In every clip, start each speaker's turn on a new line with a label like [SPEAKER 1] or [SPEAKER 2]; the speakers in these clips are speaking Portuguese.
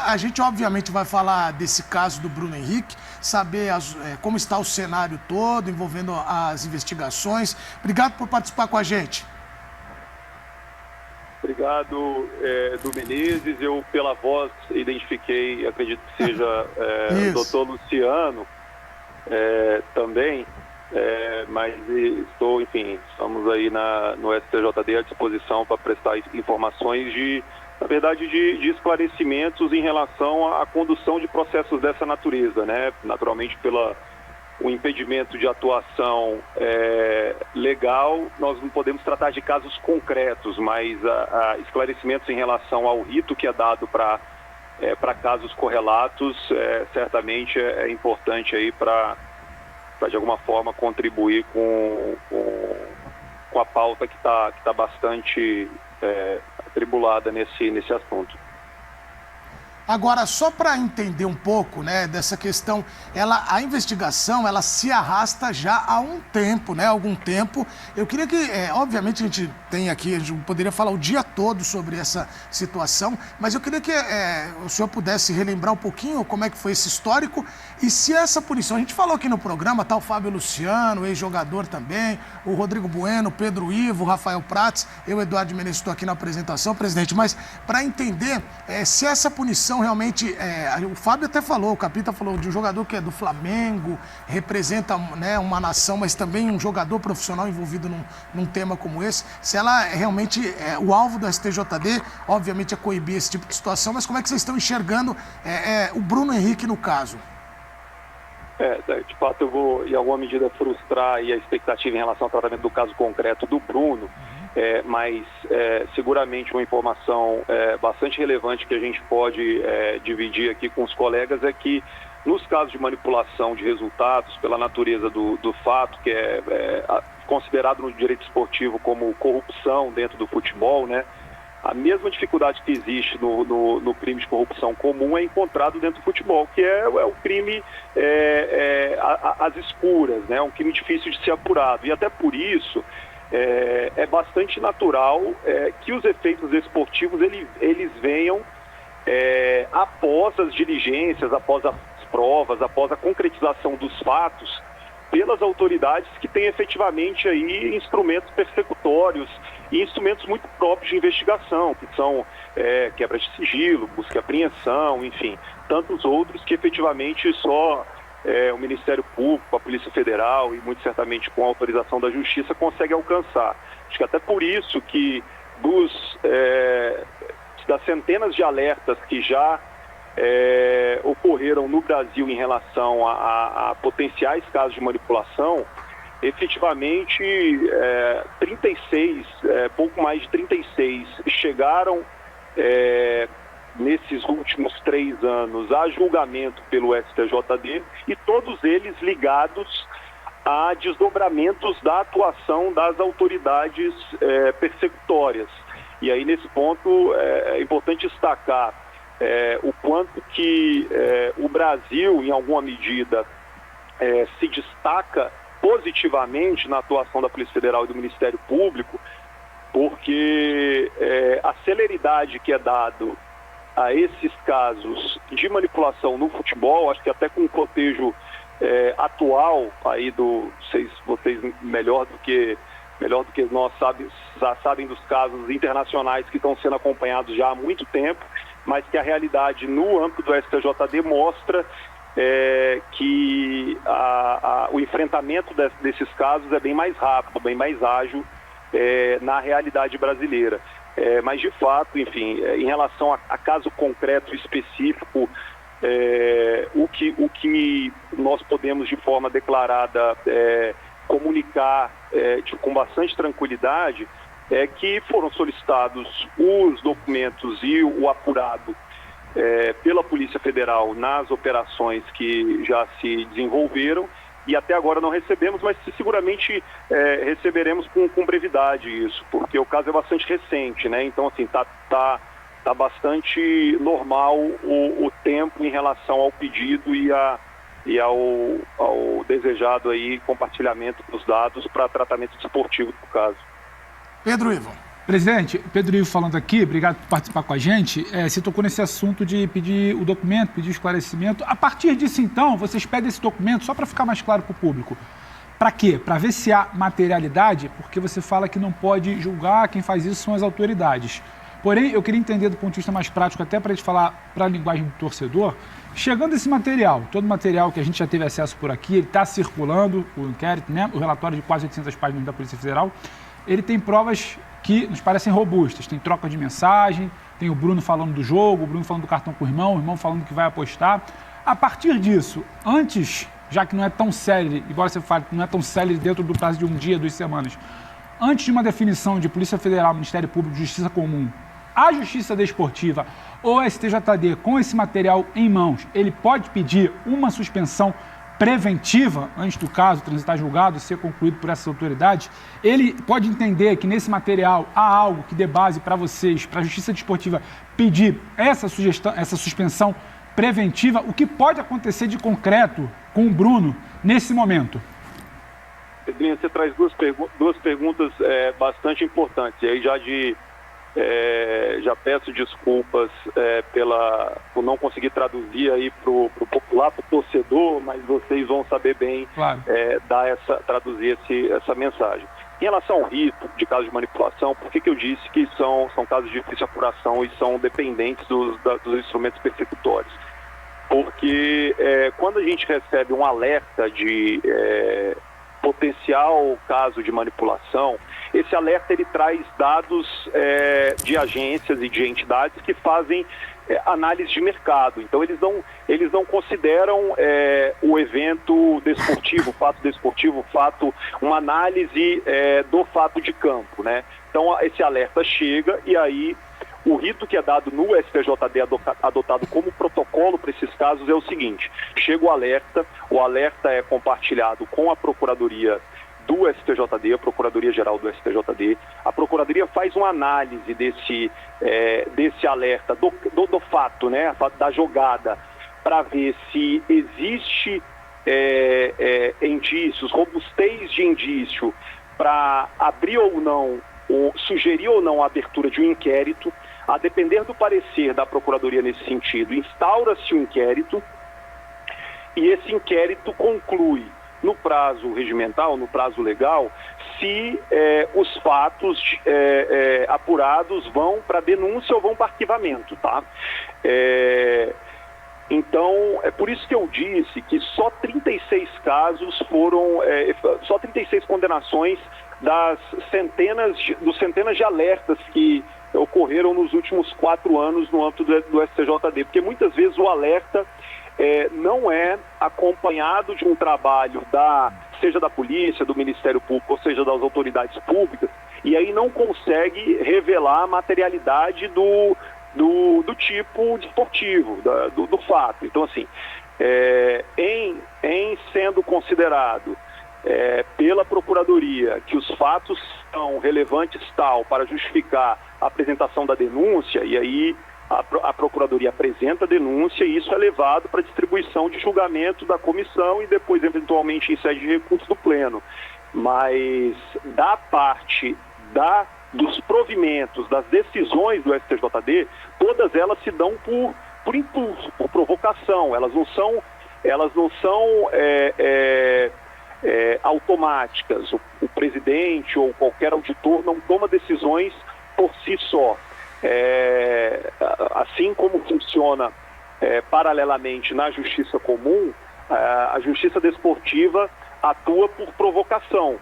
[SPEAKER 1] a gente obviamente vai falar desse caso do Bruno Henrique, saber como está o cenário todo, envolvendo as investigações. Obrigado por participar com a gente.
[SPEAKER 2] Obrigado, do Menezes. Eu, pela voz, identifiquei, acredito que seja o doutor Luciano também, mas estou, enfim, estamos aí no STJD à disposição para prestar informações na verdade, de esclarecimentos em relação à condução de processos dessa natureza, né? Naturalmente, o impedimento de atuação legal, nós não podemos tratar de casos concretos, mas esclarecimentos em relação ao rito que é dado para casos correlatos, certamente é importante aí para de alguma forma contribuir com a pauta que tá bastante atribulada nesse assunto.
[SPEAKER 1] Agora, só para entender um pouco, né, dessa questão, a investigação, ela se arrasta já há um tempo, né, algum tempo. Eu queria que, obviamente, a gente tem aqui, a gente poderia falar o dia todo sobre essa situação, mas eu queria que o senhor pudesse relembrar um pouquinho como é que foi esse histórico e se essa punição, a gente falou aqui no programa, tá o Fábio Luciano, ex-jogador também, o Rodrigo Bueno, o Pedro Ivo, o Rafael Prats, eu, Eduardo Menezes, estou aqui na apresentação, presidente, mas para entender se essa punição realmente, o Fábio até falou, o Capita falou de um jogador que é do Flamengo, representa, né, uma nação, mas também um jogador profissional envolvido num tema como esse, se ela realmente o alvo do STJD, obviamente é coibir esse tipo de situação, mas como é que vocês estão enxergando o Bruno Henrique no caso?
[SPEAKER 2] De fato eu vou em alguma medida frustrar aí a expectativa em relação ao tratamento do caso concreto do Bruno, mas seguramente uma informação bastante relevante que a gente pode dividir aqui com os colegas é que nos casos de manipulação de resultados, pela natureza do fato, que é considerado no direito esportivo como corrupção dentro do futebol, né? A mesma dificuldade que existe no crime de corrupção comum é encontrado dentro do futebol, que é o crime às escuras, né? Um crime difícil de ser apurado. E até por isso é bastante natural que os efeitos esportivos eles venham após as diligências, após as provas, após a concretização dos fatos, pelas autoridades que têm efetivamente aí instrumentos persecutórios e instrumentos muito próprios de investigação, que são quebra de sigilo, busca e apreensão, enfim, tantos outros que efetivamente só o Ministério Público, a Polícia Federal e muito certamente com a autorização da Justiça consegue alcançar. Acho que até por isso que das centenas de alertas que já ocorreram no Brasil em relação a potenciais casos de manipulação, efetivamente 36, pouco mais de 36 chegaram nesses últimos 3 anos a julgamento pelo STJD e todos eles ligados a desdobramentos da atuação das autoridades persecutórias. E aí nesse ponto é importante destacar o quanto que o Brasil, em alguma medida, se destaca positivamente na atuação da Polícia Federal e do Ministério Público, porque a celeridade que é dado a esses casos de manipulação no futebol, acho que até com o cotejo atual aí vocês melhor do que nós sabem dos casos internacionais que estão sendo acompanhados já há muito tempo, mas que a realidade no âmbito do STJD mostra que o enfrentamento desses casos é bem mais rápido, bem mais ágil na realidade brasileira. Mas de fato, enfim, em relação a caso concreto específico, o que nós podemos de forma declarada comunicar com bastante tranquilidade é que foram solicitados os documentos e o apurado pela Polícia Federal nas operações que já se desenvolveram e até agora não recebemos, mas seguramente receberemos com brevidade isso, porque o caso é bastante recente, né? Então, assim, tá bastante normal o tempo em relação ao pedido e ao desejado aí compartilhamento dos dados para tratamento desportivo do caso.
[SPEAKER 1] Pedro Ivo.
[SPEAKER 3] Presidente, Pedro Ivo falando aqui, obrigado por participar com a gente. Você tocou nesse assunto de pedir o documento, pedir o esclarecimento. A partir disso, então, vocês pedem esse documento, só para ficar mais claro para o público. Para quê? Para ver se há materialidade, porque você fala que não pode julgar, quem faz isso são as autoridades. Porém, eu queria entender do ponto de vista mais prático, até para a gente falar para a linguagem do torcedor, chegando esse material, todo material que a gente já teve acesso por aqui, ele está circulando, o inquérito, né, o relatório de quase 800 páginas da Polícia Federal, ele tem provas que nos parecem robustas. Tem troca de mensagem, tem o Bruno falando do jogo, o Bruno falando do cartão com o irmão falando que vai apostar. A partir disso, antes, já que não é tão sério, embora você fale que não é tão sério dentro do prazo de um dia, 2 semanas, antes de uma definição de Polícia Federal, Ministério Público, Justiça Comum, a Justiça Desportiva ou a STJD, com esse material em mãos, ele pode pedir uma suspensão preventiva, antes do caso transitar julgado e ser concluído por essas autoridades. Ele pode entender que nesse material há algo que dê base para vocês, para a Justiça Desportiva, pedir essa suspensão preventiva. O que pode acontecer de concreto com o Bruno nesse momento?
[SPEAKER 2] Pedrinho, você traz duas perguntas bastante importantes. E aí já peço desculpas por não conseguir traduzir aí para o popular, para o torcedor, mas vocês vão saber bem
[SPEAKER 3] claro.
[SPEAKER 2] Traduzir essa mensagem. Em relação ao rito de casos de manipulação, por que eu disse que são casos de difícil apuração e são dependentes dos instrumentos persecutórios? Porque quando a gente recebe um alerta de potencial caso de manipulação, esse alerta ele traz dados de agências e de entidades que fazem análise de mercado. Então eles não consideram o evento desportivo, o fato desportivo, uma análise do fato de campo, né? Então esse alerta chega e aí o rito que é dado no STJD adotado como protocolo para esses casos é o seguinte: chega o alerta é compartilhado com a Procuradoria do STJD, a Procuradoria-Geral do STJD. A Procuradoria faz uma análise desse alerta, do fato, né, da jogada, para ver se existe indícios, robustez de indício para abrir ou não, ou sugerir ou não a abertura de um inquérito. A depender do parecer da Procuradoria nesse sentido, instaura-se um inquérito e esse inquérito conclui no prazo regimental, no prazo legal, se os fatos apurados vão para denúncia ou vão para arquivamento, tá? Então, é por isso que eu disse que só 36 casos só 36 condenações dos centenas de alertas que ocorreram nos últimos 4 anos no âmbito do STJD, porque muitas vezes o alerta não é acompanhado de um trabalho seja da polícia, do Ministério Público, ou seja, das autoridades públicas, e aí não consegue revelar a materialidade do tipo desportivo, do fato. Então, assim, em sendo considerado pela Procuradoria que os fatos são relevantes tal para justificar a apresentação da denúncia, e aí a Procuradoria apresenta a denúncia e isso é levado para distribuição de julgamento da comissão e depois, eventualmente, em sede de recurso do Pleno. Mas da parte dos provimentos, das decisões do STJD, todas elas se dão por impulso, por provocação. Elas não são automáticas. O presidente ou qualquer auditor não toma decisões por si só. Assim como funciona paralelamente na Justiça Comum, a Justiça Desportiva atua por provocação,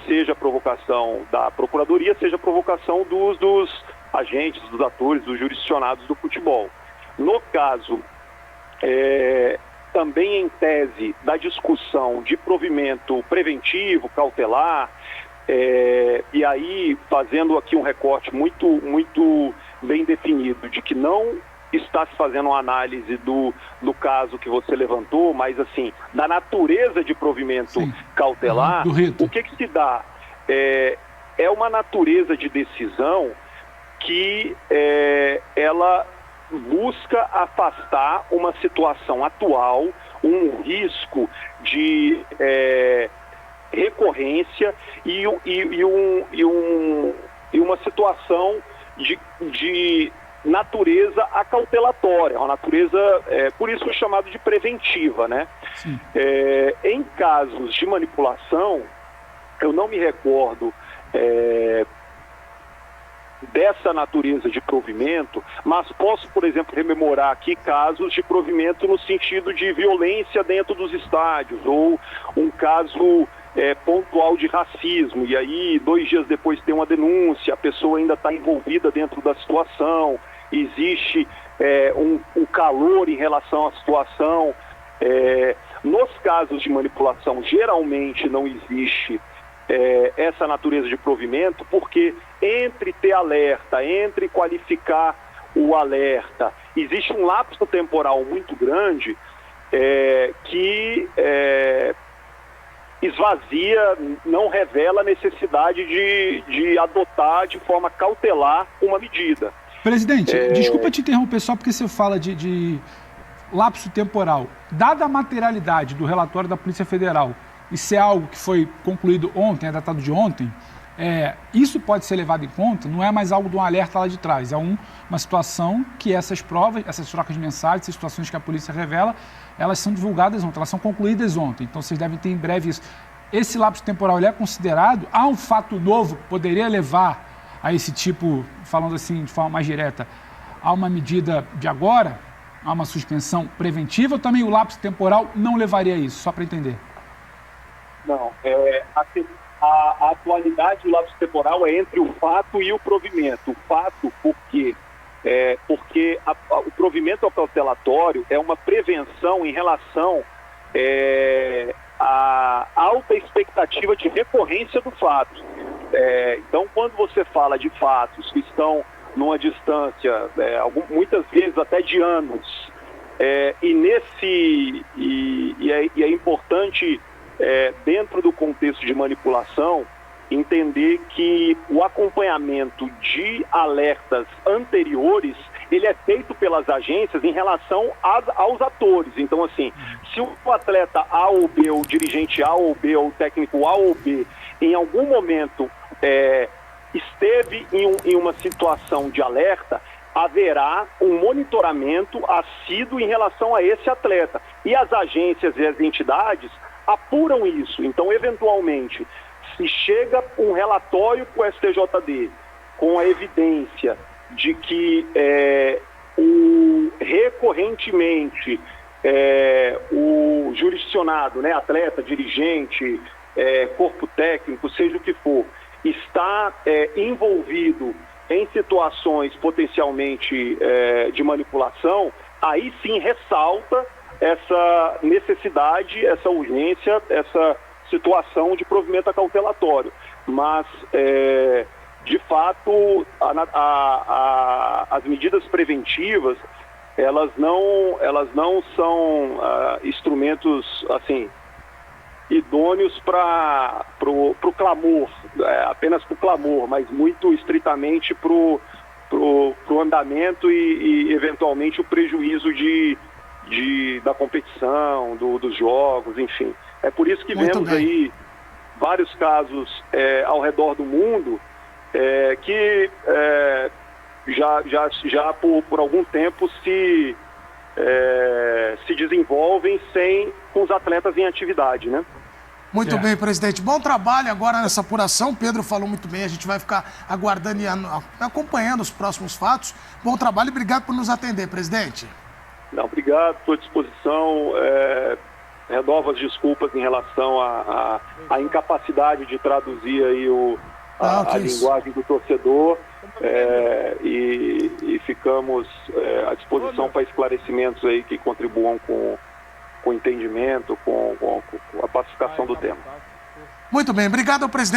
[SPEAKER 2] seja provocação da Procuradoria, seja provocação dos agentes, dos atores, dos jurisdicionados do futebol. No caso, também em tese da discussão de provimento preventivo, cautelar, e aí fazendo aqui um recorte muito, muito bem definido de que não está se fazendo uma análise do caso que você levantou, mas assim, da natureza de provimento cautelar, o que se dá? É uma natureza de decisão que ela busca afastar uma situação atual, um risco de recorrência e e uma situação de natureza acautelatória, uma natureza, por isso é chamado de preventiva, né? Em casos de manipulação, eu não me recordo dessa natureza de provimento, mas posso, por exemplo, rememorar aqui casos de provimento no sentido de violência dentro dos estádios, ou um caso pontual de racismo, e aí 2 dias depois tem uma denúncia, a pessoa ainda está envolvida dentro da situação, existe um calor em relação à situação. Nos casos de manipulação, geralmente não existe essa natureza de provimento, porque entre ter alerta, entre qualificar o alerta, existe um lapso temporal muito grande que esvazia, não revela a necessidade de adotar de forma cautelar uma medida.
[SPEAKER 3] Presidente, desculpa te interromper só porque você fala de lapso temporal. Dada a materialidade do relatório da Polícia Federal, isso é algo que foi concluído ontem, é datado de ontem, isso pode ser levado em conta, não é mais algo de um alerta lá de trás, é uma situação que essas provas, essas trocas de mensagens, essas situações que a polícia revela, elas são divulgadas ontem, elas são concluídas ontem, então vocês devem ter em breve isso. Esse lapso temporal ele é considerado? Há um fato novo que poderia levar a esse tipo, falando assim de forma mais direta, há uma medida de agora, há uma suspensão preventiva, ou também o lapso temporal não levaria a isso, só para entender?
[SPEAKER 2] Não, a atualidade do lapso temporal é entre o fato e o provimento. O fato, por quê? Porque o provimento acautelatório é uma prevenção em relação à alta expectativa de recorrência do fato. Então, quando você fala de fatos que estão numa distância, muitas vezes até de anos, e é importante, dentro do contexto de manipulação, entender que o acompanhamento de alertas anteriores, ele é feito pelas agências em relação aos atores. Então, assim, se o atleta A ou B, ou o dirigente A ou B, ou o técnico A ou B, em algum momento esteve em uma situação de alerta, haverá um monitoramento assíduo em relação a esse atleta. E as agências e as entidades apuram isso. Então, eventualmente, se chega um relatório para o STJD com a evidência de que recorrentemente o jurisdicionado, né, atleta, dirigente, corpo técnico, seja o que for, está envolvido em situações potencialmente de manipulação, aí sim ressalta essa necessidade, essa urgência, essa situação de provimento acautelatório. Mas, de fato, as medidas preventivas, elas não são instrumentos, assim, idôneos para o clamor, apenas para o clamor, mas muito estritamente para o andamento e, eventualmente, o prejuízo da competição, dos jogos, enfim. É por isso que vemos aí vários casos ao redor do mundo que já por algum tempo se desenvolvem com os atletas em atividade, né?
[SPEAKER 1] Muito bem, presidente. Bom trabalho agora nessa apuração. Pedro falou muito bem, a gente vai ficar aguardando e acompanhando os próximos fatos. Bom trabalho e obrigado por nos atender, presidente.
[SPEAKER 2] Não, obrigado, estou à disposição. Renovo as desculpas em relação à incapacidade de traduzir aí a linguagem do torcedor, e ficamos à disposição para esclarecimentos aí que contribuam com o entendimento, com a pacificação do tema.
[SPEAKER 1] Muito bem, obrigado ao presidente.